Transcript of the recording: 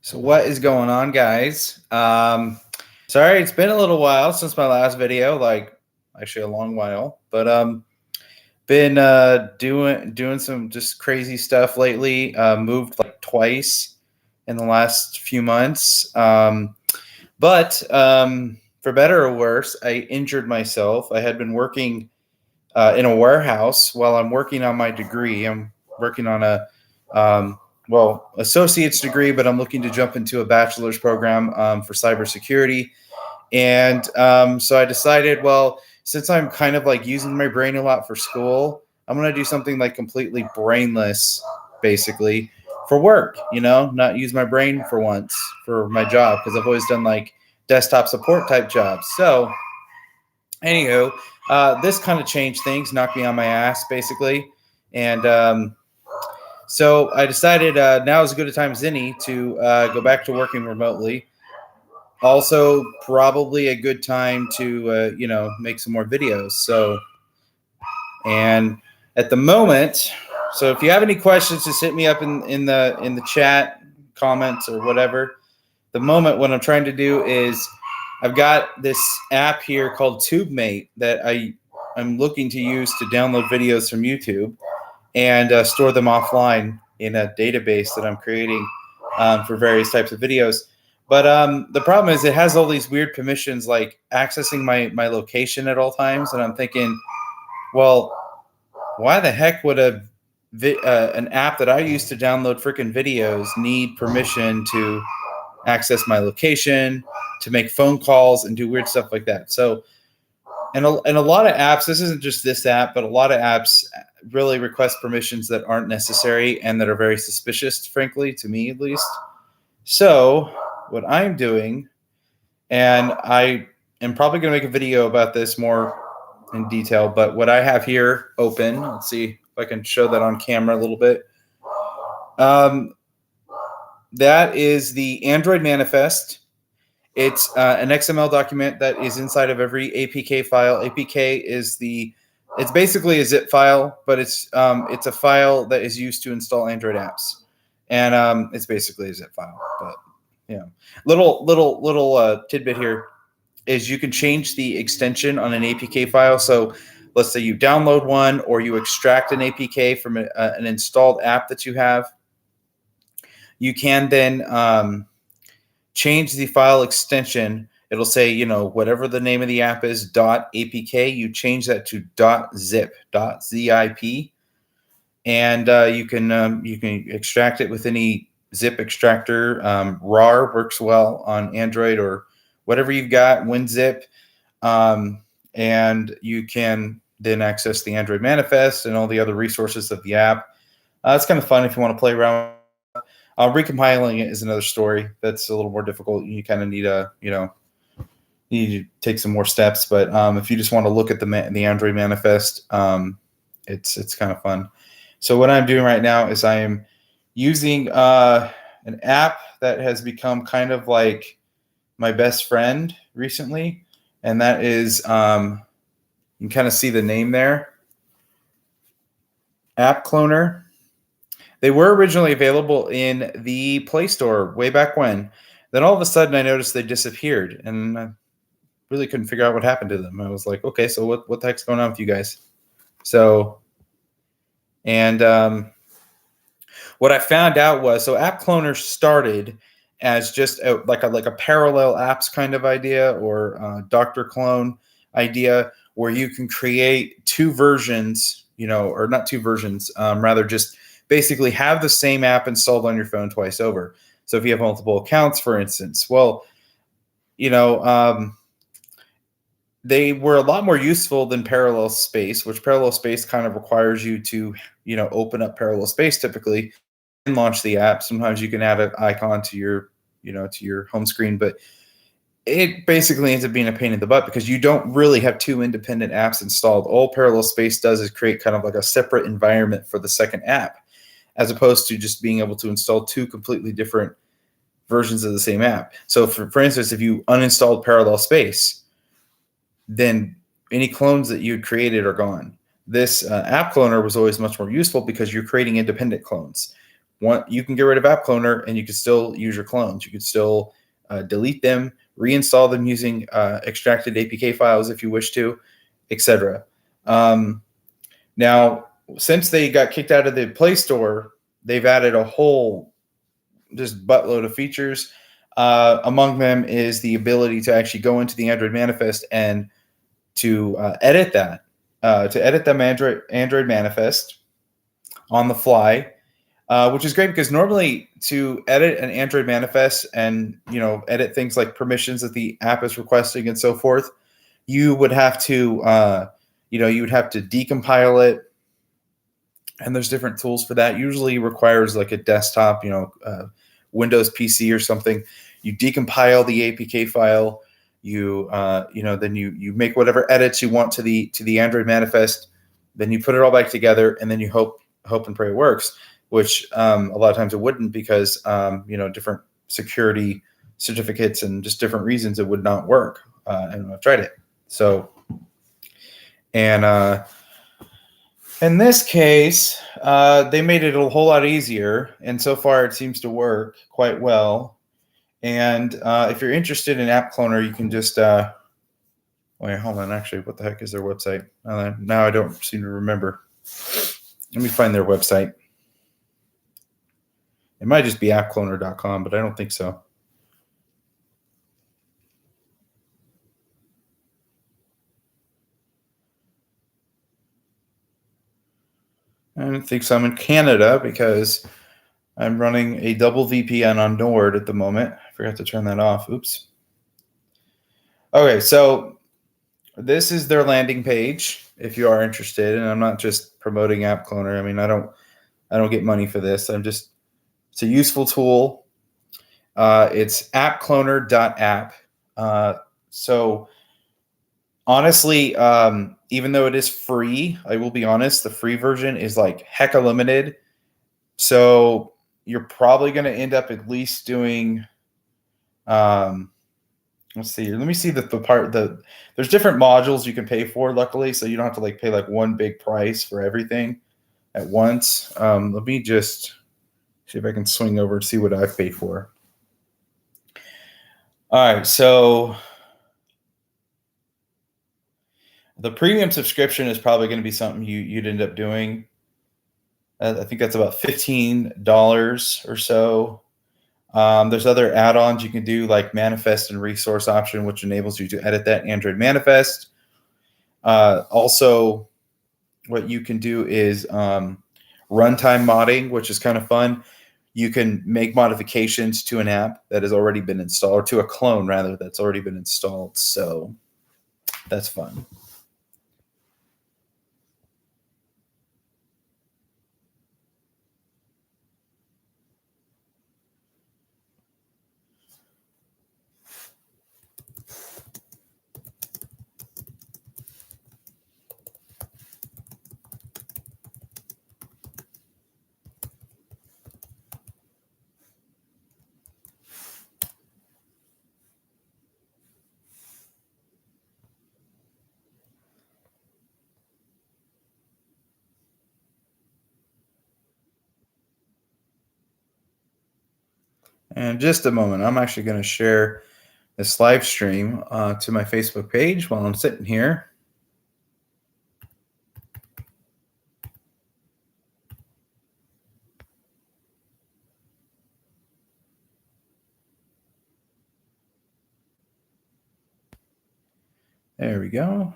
So what is going on, guys? Sorry, it's been a little while since my last video, like actually a long while, but been doing some just crazy stuff lately. Moved like twice in the last few months. But for better or worse, I injured myself. I had been working in a warehouse while I'm working on my degree. I'm working on a associate's degree, but I'm looking to jump into a bachelor's program for cybersecurity. And so I decided, well, since I'm kind of like using my brain a lot for school, I'm going to do something like completely brainless, basically, for work, not use my brain for once for my job, because I've always done like desktop support type jobs. So, anywho, this kind of changed things, knocked me on my ass, basically. And so I decided now is as good a time as any to go back to working remotely. Also, probably a good time to make some more videos. So, and at the moment, so if you have any questions, just hit me up in the chat, comments, or whatever. The moment, what I'm trying to do is I've got this app here called TubeMate that I'm looking to use to download videos from YouTube and store them offline in a database that I'm creating for various types of videos. But the problem is it has all these weird permissions, like accessing my location at all times. And I'm thinking, well, why the heck would an app that I use to download freaking videos need permission to access my location, to make phone calls, and do weird stuff like that? So, and a lot of apps, this isn't just this app, but a lot of apps really request permissions that aren't necessary and that are very suspicious, frankly, to me at least. So what I'm doing, and I am probably going to make a video about this more in detail, but what I have here open, let's see if I can show that on camera a little bit. That is the Android manifest. It's an XML document that is inside of every APK file. APK is it's basically a zip file, but it's a file that is used to install Android apps, and it's basically a zip file. But little tidbit here is you can change the extension on an APK file. So let's say you download one or you extract an APK from an installed app that you have. You can then change the file extension. It'll say, whatever the name of the app is, .apk, you change that to .zip, .zip, and you can extract it with any zip extractor. RAR works well on Android or whatever you've got, WinZip, and you can then access the Android manifest and all the other resources of the app. It's kind of fun if you want to play around. Recompiling it is another story. That's a little more difficult. You kind of need to take some more steps. But if you just want to look at the Android manifest, it's kind of fun. So what I'm doing right now is I am using an app that has become kind of like my best friend recently, and that is you can kind of see the name there, App Cloner. They were originally available in the Play Store way back when. Then all of a sudden I noticed they disappeared, and I really couldn't figure out what happened to them. I was like, okay, so what the heck's going on with you guys? So, and what I found out was, so App Cloner started as just like a parallel apps kind of idea, or Dr. Clone idea, where you can create two versions, or not two versions, rather just basically have the same app installed on your phone twice over. So if you have multiple accounts, for instance, they were a lot more useful than Parallel Space, which Parallel Space kind of requires you to, open up Parallel Space typically and launch the app. Sometimes you can add an icon to your, to your home screen, but it basically ends up being a pain in the butt because you don't really have two independent apps installed. All Parallel Space does is create kind of like a separate environment for the second app, as opposed to just being able to install two completely different versions of the same app. So for instance, if you uninstalled Parallel Space, then any clones that you had created are gone. This app cloner was always much more useful because you're creating independent clones. you can get rid of App Cloner and you can still use your clones. You could still delete them, reinstall them using extracted APK files if you wish to, etc. Now, since they got kicked out of the Play Store, they've added a whole just buttload of features. Among them is the ability to actually go into the Android manifest and to edit that, Android manifest on the fly, which is great because normally to edit an Android manifest and edit things like permissions that the app is requesting and so forth, you would have to decompile it, and there's different tools for that. Usually requires like a desktop, Windows PC or something. You decompile the APK file. Then you make whatever edits you want to the Android manifest. Then you put it all back together, and then you hope and pray it works. Which a lot of times it wouldn't because different security certificates and just different reasons it would not work. And I've tried it. So, and in this case, they made it a whole lot easier, and so far it seems to work quite well. And if you're interested in App Cloner, you can just wait. Hold on. Actually, what the heck is their website? Now I don't seem to remember. Let me find their website. It might just be appcloner.com, but I don't think so. I don't think so. I'm in Canada because I'm running a double VPN on Nord at the moment. I forgot to turn that off. Oops. Okay, so this is their landing page if you are interested, and I'm not just promoting App Cloner. I mean, I don't get money for this. It's a useful tool. It's appcloner.app. So honestly, even though it is free, I will be honest, the free version is like hecka limited. So you're probably going to end up at least doing, let's see, let me see there's different modules you can pay for, luckily. So you don't have to pay one big price for everything at once. Let me just see if I can swing over and see what I've paid for. All right. So the premium subscription is probably going to be something you'd end up doing. I think that's about $15 or so. There's other add-ons you can do, like manifest and resource option, which enables you to edit that Android manifest. Also, what you can do is runtime modding, which is kind of fun. You can make modifications to an app that has already been installed, or to a clone rather that's already been installed. So that's fun. And just a moment, I'm actually going to share this live stream to my Facebook page while I'm sitting here. There we go.